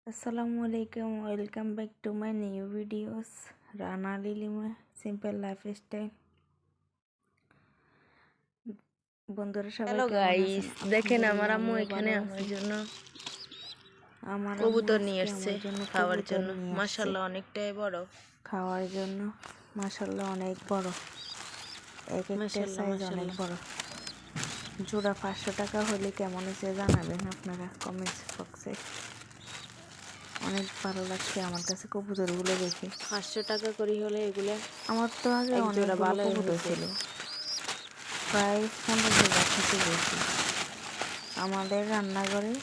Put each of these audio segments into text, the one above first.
Assalamualaikum, welcome back to my new videos. Rana Lilima Simple Lifestyle. বন্ধুরা সবাই hello কেমন আছেন? গাইস, দেখেন আমার আলহামদুলিল্লাহ আম্মু আমিও এখানে ভালো আমার আছি। জন্য আমার আম্মু কবুতর নিয়ে আজকে আসছে আমার জন্য খাওয়ার কবুতর জন্য। নিয়ে আসছে মাশাআল্লাহ অনেকটাই বড়। খাওয়ার জন্য। মাশাআল্লাহ অনেক বড়, এক একটা মাশাআল্লাহ সাইজ অনেক মাশাআল্লাহ। বড়। জোড়া 500 টাকা হলে কেমন হয়েছে জানাবেন আপনারা কমেন্টস বক্সে। অনেক ভালো লাগছে আমার কাছে কবুতরগুলো দেখে। 500 টাকা করে হলে এগুলা আমার তো আগে এক জোড়া অনেকগুলো ভালোই কবুতর হয়েছে। ছিল, প্রায় 15,000 থেকে বেশি। আমাদের রান্নাঘরে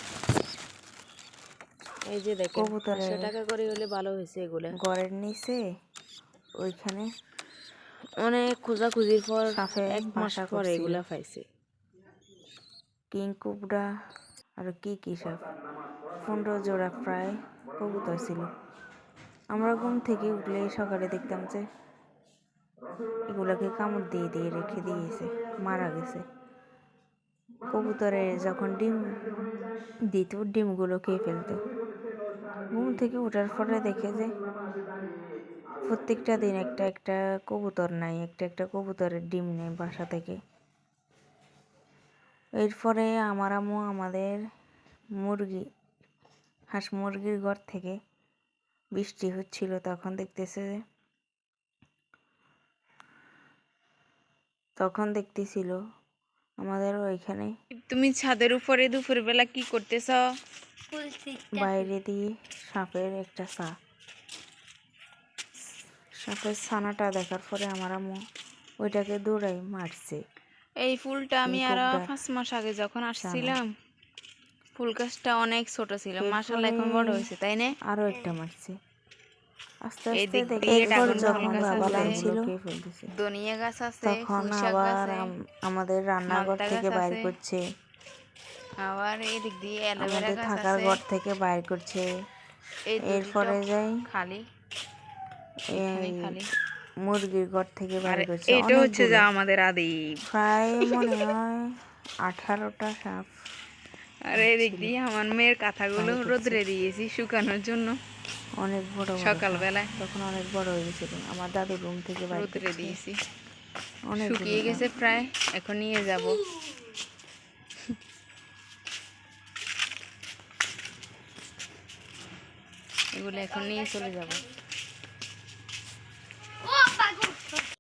এই যে দেখেন 500 কবুতরের টাকা করে হলে ভালো হয়েছে এগুলা। ঘরের নিচে ওইখানে অনেক খোঁজাখুঁজির পর সাপে 1 মাস বাসা পর করছিল। এগুলা পাইছে। কিং কুবড়া আর কি সাপ, 15 জোড়া প্রায় কবুতর ছিল। আমরা ঘুম থেকে উঠলে সকালে দেখতাম যে এগুলাকে কামড় দিয়ে দিয়ে রেখে দিয়েছে, মারা গেছে। কবুতরে যখন ডিম দিত ডিমগুলো খেয়ে ফেলতো। ঘুম থেকে ওঠার পরে দেখে যে প্রত্যেকটা দিন একটা একটা কবুতর নাই, একটা একটা কবুতরের ডিম নেই বাসা থেকে। এরপরে আমার আম্মু আমাদের হাঁস মুরগির ঘর থেকে বৃষ্টি হচ্ছিল, তখন দেখতেছিল আমাদের ওইখানে তুমি ছাদের উপরে দুপুরবেলা কি করতেছ? বাইরে দিয়ে সাপের ছানাটা দেখার পরে আমার আম্মু ওইটাকে দৌড়াই মারছে। এই ফুলটা আমি আর কিংকোবরার 5 মাস আগে যখন ছানা। আসছিলাম, ফুল গাছটা অনেক ছোট ছিল। মাশাআল্লাহ এরপরে এখন বড় হয়েছে, তাই না? আরো একটা মারছে। আস্তে এই আস্তে দিক দেখে দিয়ে এরপর ড্রাগন ফল যখন গাছ বাবা আছে, লাঞ্ছিল খেয়ে ফেলতেছে, ধনিয়া গাছ আছে, তখন পুঁই শাক আবার গাছে, আমাদের রান্নাঘর মালতা থেকে গাছ বাইর আছে, করছে, আবার এই দিক দিয়ে অ্যালোভেরা আমাদের গাছ থাকার আছে। ঘর থেকে বাইর করছে। এই দুটি এরপরে টব যাই খালি, এই এখানে খালি। মুরগির ঘর থেকে আর বাইর করছে এইটা হচ্ছে যে অনেকগুলো, আমাদের আদি। প্রায় মনে হয় 18টা সাপ আর এই দিক ছিল দিয়ে আমার মেয়ের কাঁথাগুলো বাইর করছে। রোদ্রে দিয়েছি শুকানোর জন্য। অনেক বড় বড় সাপ, সকালবেলায় তখন অনেক বড় হয়ে গেছিল। আমার দাদুর রুম থেকে বাইর রোদ্রে করছে দিয়েছি, অনেকগুলো শুকিয়ে সাপ। গেছে প্রায়, এখন নিয়ে যাব। এগুলো এখন নিয়ে চলে যাব।